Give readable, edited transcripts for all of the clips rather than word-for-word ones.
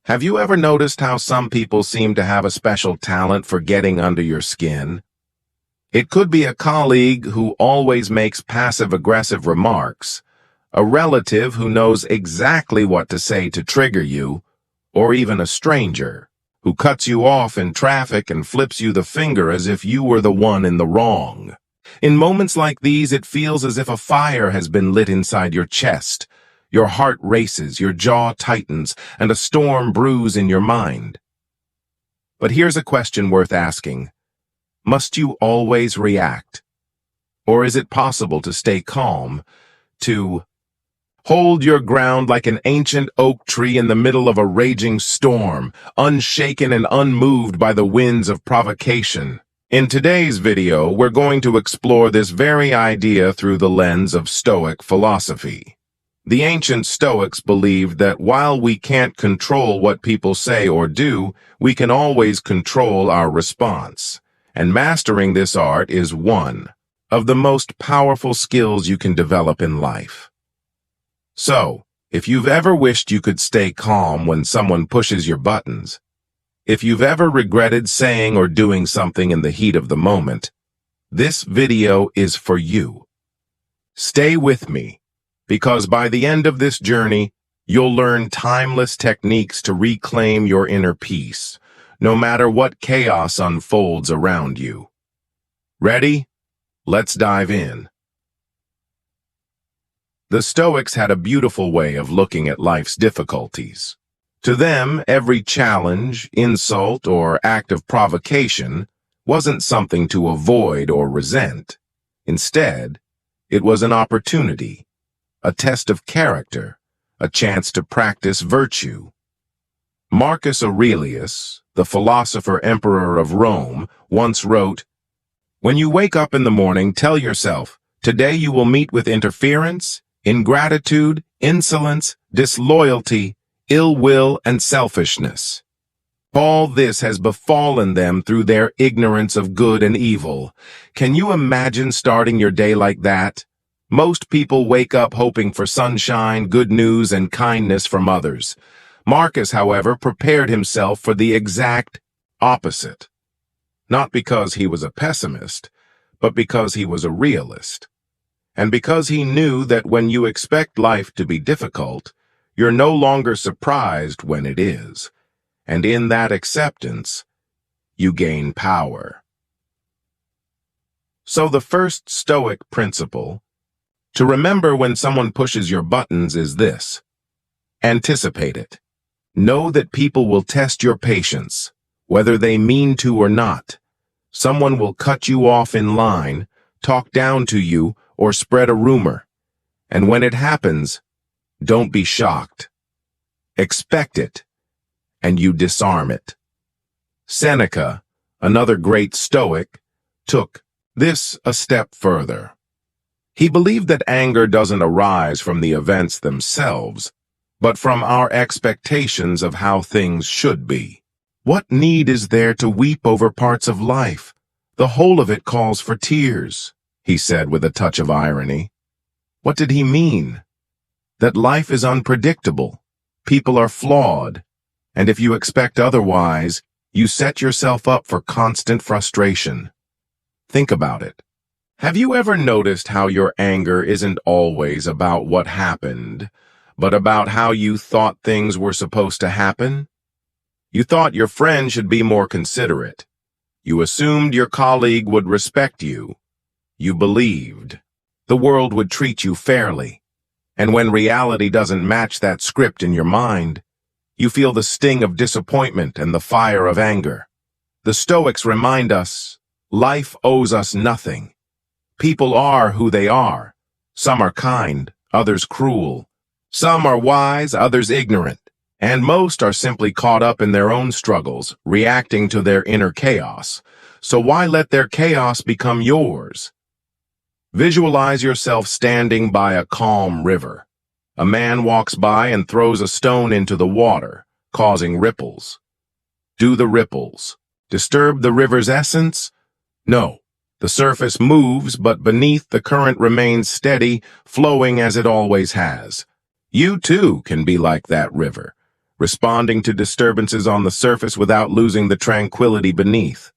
Have you ever noticed how some people seem to have a special talent for getting under your skin? It could be a colleague who always makes passive-aggressive remarks, a relative who knows exactly what to say to trigger you, or even a stranger who cuts you off in traffic and flips you the finger as if you were the one in the wrong. In moments like these, it feels as if a fire has been lit inside your chest. Your heart races, your jaw tightens, and a storm brews in your mind. But here's a question worth asking. Must you always react? Or is it possible to stay calm, to hold your ground like an ancient oak tree in the middle of a raging storm, unshaken and unmoved by the winds of provocation? In today's video, we're going to explore this very idea through the lens of Stoic philosophy. The ancient Stoics believed that while we can't control what people say or do, we can always control our response. And mastering this art is one of the most powerful skills you can develop in life. So, if you've ever wished you could stay calm when someone pushes your buttons, if you've ever regretted saying or doing something in the heat of the moment, this video is for you. Stay with me, because by the end of this journey, you'll learn timeless techniques to reclaim your inner peace, no matter what chaos unfolds around you. Ready? Let's dive in. The Stoics had a beautiful way of looking at life's difficulties. To them, every challenge, insult, or act of provocation wasn't something to avoid or resent. Instead, it was an opportunity, a test of character, a chance to practice virtue. Marcus Aurelius, the philosopher emperor of Rome, once wrote, "When you wake up in the morning, tell yourself, today you will meet with interference, ingratitude, insolence, disloyalty, ill will, and selfishness. All this has befallen them through their ignorance of good and evil." Can you imagine starting your day like that? Most people wake up hoping for sunshine, good news, and kindness from others. Marcus, however, prepared himself for the exact opposite. Not because he was a pessimist, but because he was a realist. And because he knew that when you expect life to be difficult, you're no longer surprised when it is. And in that acceptance, you gain power. So the first Stoic principle to remember when someone pushes your buttons is this: anticipate it. Know that people will test your patience, whether they mean to or not. Someone will cut you off in line, talk down to you, or spread a rumor. And when it happens, don't be shocked. Expect it, and you disarm it. Seneca, another great Stoic, took this a step further. He believed that anger doesn't arise from the events themselves, but from our expectations of how things should be. What need is there to weep over parts of life? The whole of it calls for tears, he said with a touch of irony. What did he mean? That life is unpredictable, people are flawed, and if you expect otherwise, you set yourself up for constant frustration. Think about it. Have you ever noticed how your anger isn't always about what happened, but about how you thought things were supposed to happen? You thought your friend should be more considerate. You assumed your colleague would respect you. You believed the world would treat you fairly. And when reality doesn't match that script in your mind, you feel the sting of disappointment and the fire of anger. The Stoics remind us, life owes us nothing. People are who they are. Some are kind, others cruel. Some are wise, others ignorant. And most are simply caught up in their own struggles, reacting to their inner chaos. So why let their chaos become yours? Visualize yourself standing by a calm river. A man walks by and throws a stone into the water, causing ripples. Do the ripples disturb the river's essence? No. The surface moves, but beneath the current remains steady, flowing as it always has. You too can be like that river. responding to disturbances on the surface without losing the tranquility beneath.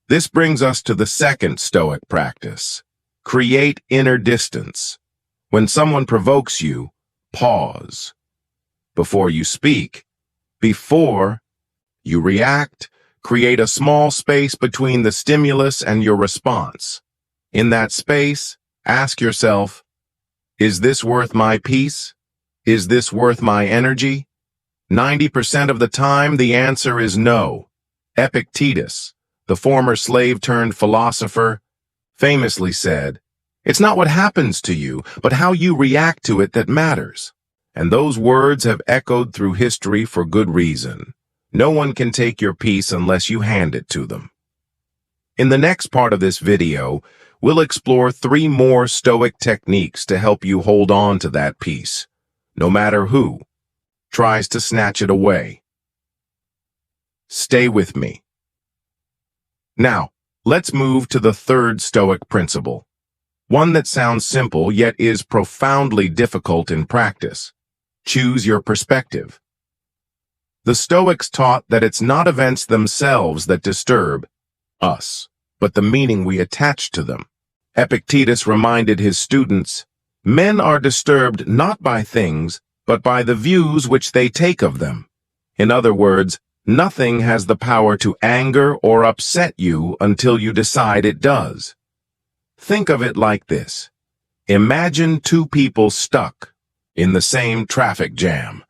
This brings us to the second Stoic practice. Create inner distance. When someone provokes you, pause. Before you speak, before you react, create a small space between the stimulus and your response. In that space, ask yourself, is this worth my peace? Is this worth my energy? 90% of the time, the answer is no. Epictetus, the former slave-turned-philosopher, famously said, "It's not what happens to you, but how you react to it that matters." And those words have echoed through history for good reason. No one can take your peace unless you hand it to them. In the next part of this video, we'll explore 3 more Stoic techniques to help you hold on to that peace, no matter who tries to snatch it away. Stay with me. Now, let's move to the third Stoic principle, one that sounds simple yet is profoundly difficult in practice. Choose your perspective. The Stoics taught that it's not events themselves that disturb us, but the meaning we attach to them. Epictetus reminded his students, "Men are disturbed not by things, but by the views which they take of them." In other words, nothing has the power to anger or upset you until you decide it does. Think of it like this. Imagine 2 people stuck in the same traffic jam.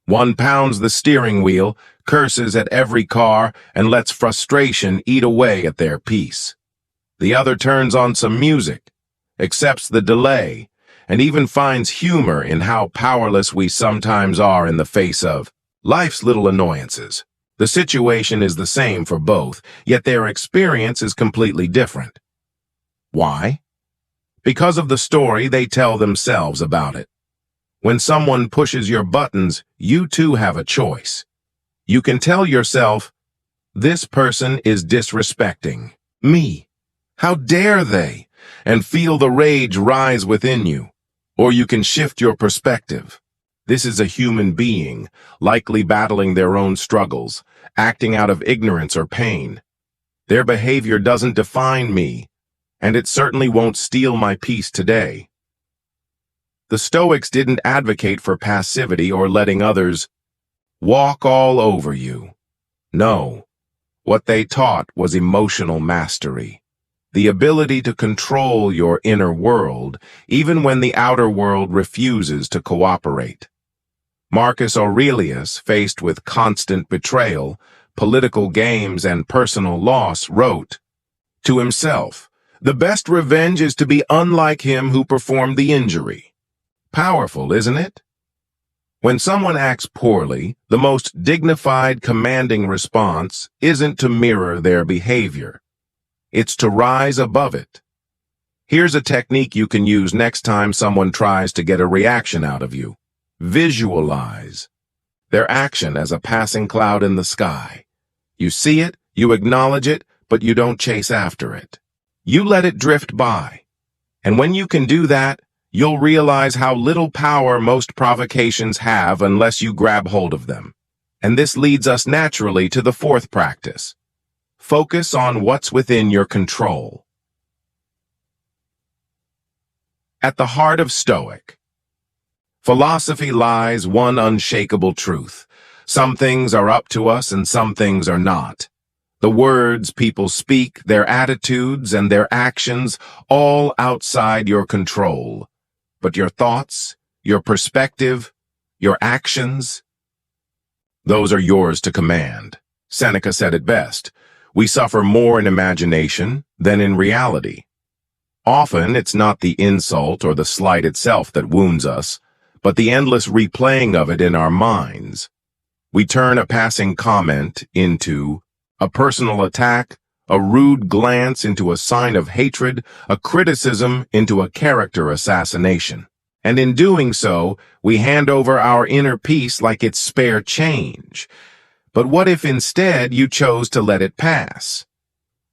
One pounds the steering wheel, curses at every car, and lets frustration eat away at their peace. The other turns on some music, accepts the delay, and even finds humor in how powerless we sometimes are in the face of life's little annoyances. The situation is the same for both, yet their experience is completely different. Why? Because of the story they tell themselves about it. When someone pushes your buttons, you too have a choice. You can tell yourself, "This person is disrespecting me. How dare they?" and feel the rage rise within you. Or you can shift your perspective. This is a human being, likely battling their own struggles, acting out of ignorance or pain. Their behavior doesn't define me, and it certainly won't steal my peace today. The Stoics didn't advocate for passivity or letting others walk all over you. No, what they taught was emotional mastery, the ability to control your inner world, even when the outer world refuses to cooperate. Marcus Aurelius, faced with constant betrayal, political games, and personal loss, wrote to himself, "The best revenge is to be unlike him who performed the injury." Powerful, isn't it? When someone acts poorly, the most dignified, commanding response isn't to mirror their behavior. It's to rise above it. Here's a technique you can use next time someone tries to get a reaction out of you. Visualize their action as a passing cloud in the sky. You see it, you acknowledge it, but you don't chase after it. You let it drift by. And when you can do that, you'll realize how little power most provocations have unless you grab hold of them. And this leads us naturally to the fourth practice. Focus on what's within your control. At the heart of Stoic philosophy lies one unshakable truth. Some things are up to us and some things are not. The words people speak, their attitudes, and their actions, all outside your control. But your thoughts, your perspective, your actions, those are yours to command. Seneca said it best, "We suffer more in imagination than in reality." Often, it's not the insult or the slight itself that wounds us, but the endless replaying of it in our minds. We turn a passing comment into a personal attack, a rude glance into a sign of hatred, a criticism into a character assassination. And in doing so, we hand over our inner peace like it's spare change. But what if instead you chose to let it pass?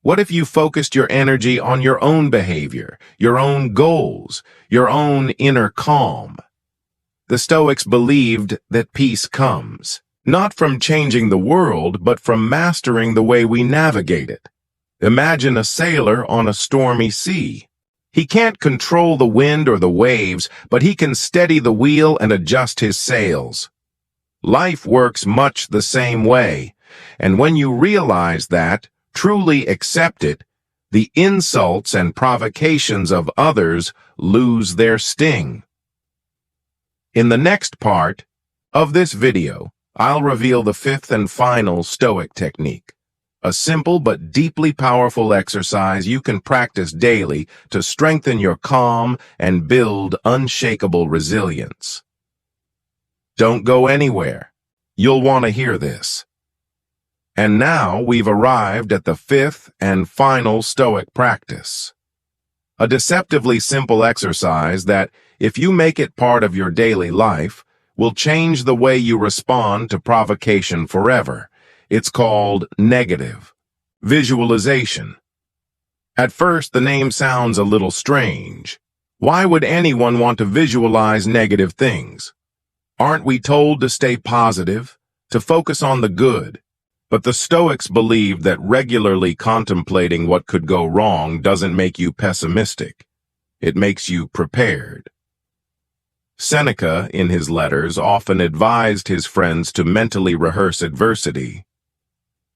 What if you focused your energy on your own behavior, your own goals, your own inner calm? The Stoics believed that peace comes Not from changing the world, but from mastering the way we navigate it. Imagine a sailor on a stormy sea. He can't control the wind or the waves, but he can steady the wheel and adjust his sails. Life works much the same way, and when you realize that, truly accept it, the insults and provocations of others lose their sting. In the next part of this video, I'll reveal the fifth and final Stoic technique, a simple but deeply powerful exercise you can practice daily to strengthen your calm and build unshakable resilience. Don't go anywhere. You'll want to hear this. And now we've arrived at the fifth and final Stoic practice. A deceptively simple exercise that, if you make it part of your daily life, will change the way you respond to provocation forever. It's called negative visualization. At first, the name sounds a little strange. Why would anyone want to visualize negative things? Aren't we told to stay positive, to focus on the good? But the Stoics believed that regularly contemplating what could go wrong doesn't make you pessimistic. It makes you prepared. Seneca, in his letters, often advised his friends to mentally rehearse adversity.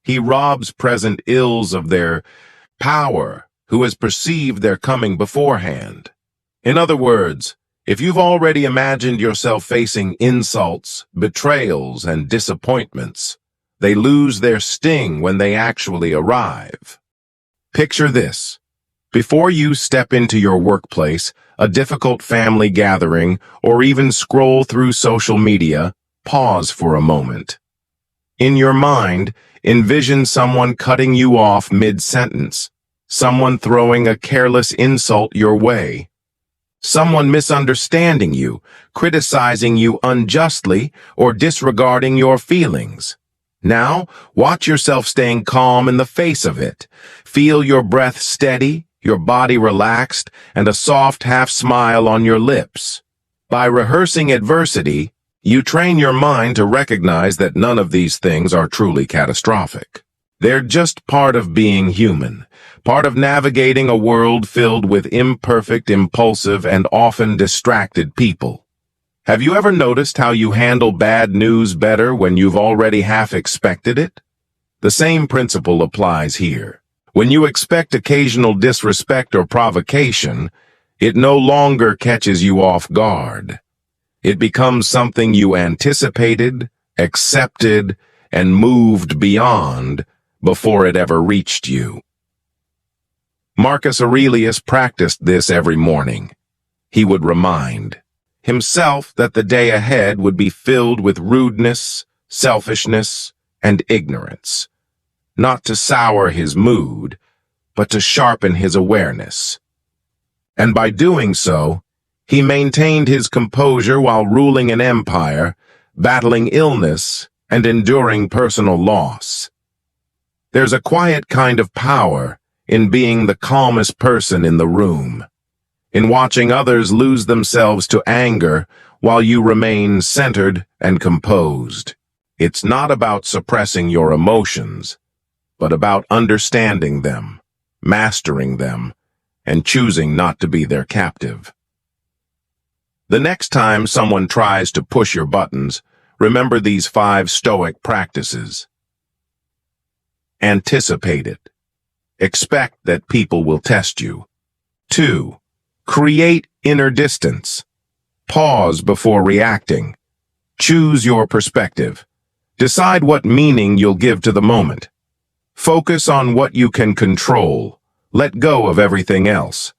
He robs present ills of their power who has perceived their coming beforehand. In other words, if you've already imagined yourself facing insults, betrayals, and disappointments, they lose their sting when they actually arrive. Picture this. Before you step into your workplace, a difficult family gathering, or even scroll through social media, pause for a moment. In your mind, envision someone cutting you off mid-sentence, someone throwing a careless insult your way, someone misunderstanding you, criticizing you unjustly, or disregarding your feelings. Now, watch yourself staying calm in the face of it. Feel your breath steady, your body relaxed, and a soft half-smile on your lips. By rehearsing adversity, you train your mind to recognize that none of these things are truly catastrophic. They're just part of being human, part of navigating a world filled with imperfect, impulsive, and often distracted people. Have you ever noticed how you handle bad news better when you've already half expected it? The same principle applies here. When you expect occasional disrespect or provocation, it no longer catches you off guard. It becomes something you anticipated, accepted, and moved beyond before it ever reached you. Marcus Aurelius practiced this every morning. He would remind himself that the day ahead would be filled with rudeness, selfishness, and ignorance, not to sour his mood, but to sharpen his awareness. And by doing so, he maintained his composure while ruling an empire, battling illness, and enduring personal loss. There's a quiet kind of power in being the calmest person in the room, in watching others lose themselves to anger while you remain centered and composed. It's not about suppressing your emotions, but about understanding them, mastering them, and choosing not to be their captive. The next time someone tries to push your buttons, remember these 5 Stoic practices. Anticipate it. Expect that people will test you. 2. Create inner distance. Pause before reacting. Choose your perspective. Decide what meaning you'll give to the moment. Focus on what you can control. Let go of everything else.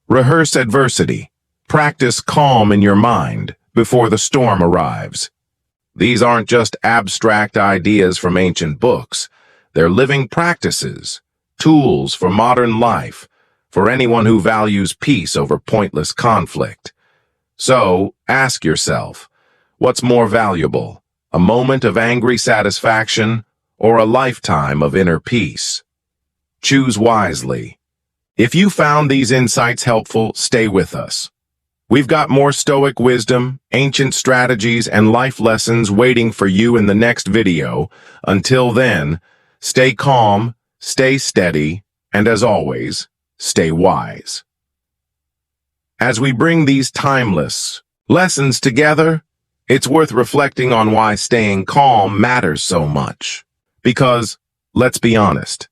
Rehearse adversity. Practice calm in your mind before the storm arrives. These aren't just abstract ideas from ancient books. They're living practices, tools for modern life, for anyone who values peace over pointless conflict. So, ask yourself, what's more valuable, a moment of angry satisfaction or a lifetime of inner peace? Choose wisely. If you found these insights helpful, stay with us. We've got more Stoic wisdom, ancient strategies, and life lessons waiting for you in the next video. Until then, stay calm, stay steady, and as always, stay wise. As we bring these timeless lessons together, it's worth reflecting on why staying calm matters so much. Because, let's be honest,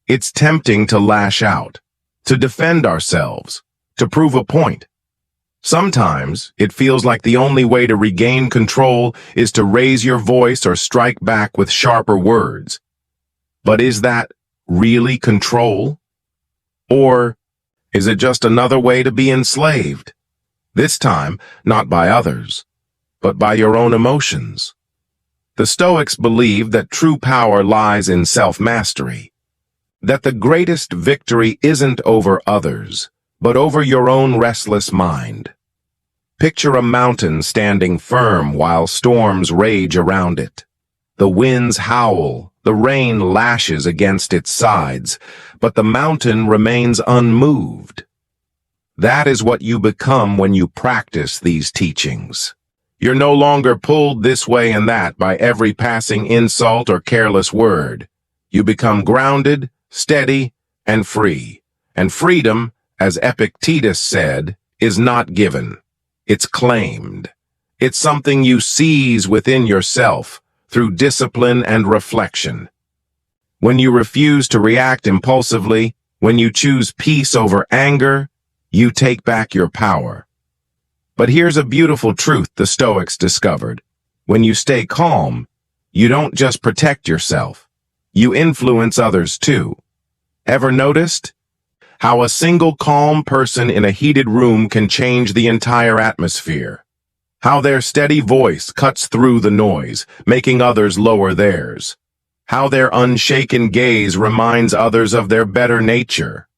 it's tempting to lash out, to defend ourselves, to prove a point. Sometimes, it feels like the only way to regain control is to raise your voice or strike back with sharper words. But is that really control? Or is it just another way to be enslaved? This time, not by others, but by your own emotions. The Stoics believe that true power lies in self-mastery, that the greatest victory isn't over others, but over your own restless mind. Picture a mountain standing firm while storms rage around it. The winds howl, the rain lashes against its sides, but the mountain remains unmoved. That is what you become when you practice these teachings. You're no longer pulled this way and that by every passing insult or careless word. You become grounded, steady, and free. And freedom, as Epictetus said, is not given. It's claimed. It's something you seize within yourself through discipline and reflection. When you refuse to react impulsively, when you choose peace over anger, you take back your power. But here's a beautiful truth the Stoics discovered. When you stay calm, you don't just protect yourself. You influence others too. Ever noticed how a single calm person in a heated room can change the entire atmosphere? How their steady voice cuts through the noise, making others lower theirs. How their unshaken gaze reminds others of their better nature.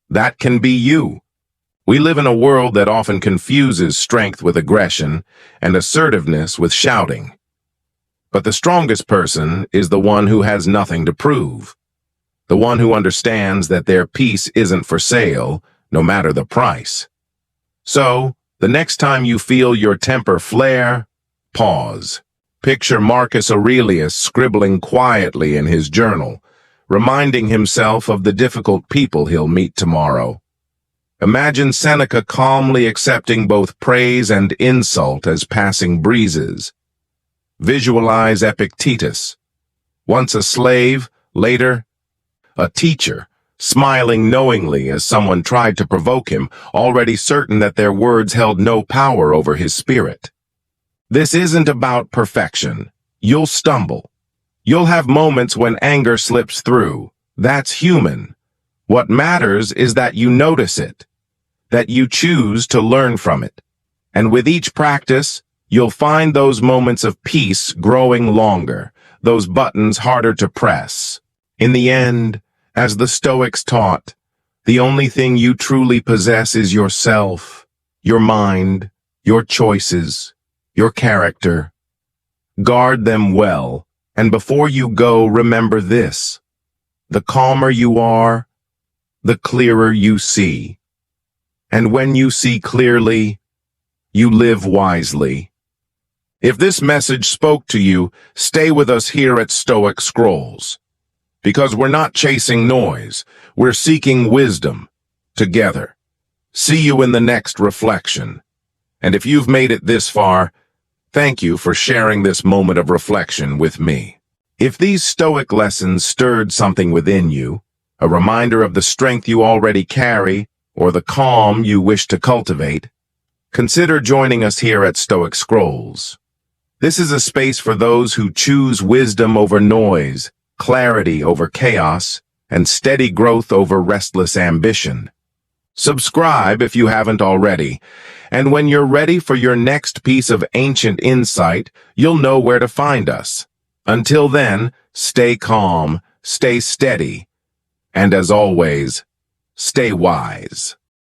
That can be you. We live in a world that often confuses strength with aggression and assertiveness with shouting. But the strongest person is the one who has nothing to prove. The one who understands that their peace isn't for sale, no matter the price. So, the next time you feel your temper flare, pause. Picture Marcus Aurelius scribbling quietly in his journal, reminding himself of the difficult people he'll meet tomorrow. Imagine Seneca calmly accepting both praise and insult as passing breezes. Visualize Epictetus, once a slave, later a teacher, smiling knowingly as someone tried to provoke him, already certain that their words held no power over his spirit. This isn't about perfection. You'll stumble. You'll have moments when anger slips through. That's human. What matters is that you notice it, that you choose to learn from it. And with each practice, you'll find those moments of peace growing longer, those buttons harder to press. In the end, as the Stoics taught, the only thing you truly possess is yourself, your mind, your choices, your character. Guard them well, and before you go, remember this. The calmer you are, the clearer you see. And when you see clearly, you live wisely. If this message spoke to you, stay with us here at Stoic Scrolls. Because we're not chasing noise, we're seeking wisdom together. See you in the next reflection. And if you've made it this far, thank you for sharing this moment of reflection with me. If these Stoic lessons stirred something within you, a reminder of the strength you already carry, or the calm you wish to cultivate, consider joining us here at Stoic Scrolls. This is a space for those who choose wisdom over noise, clarity over chaos, and steady growth over restless ambition. Subscribe if you haven't already, and when you're ready for your next piece of ancient insight, you'll know where to find us. Until then, stay calm, stay steady, and as always, stay wise.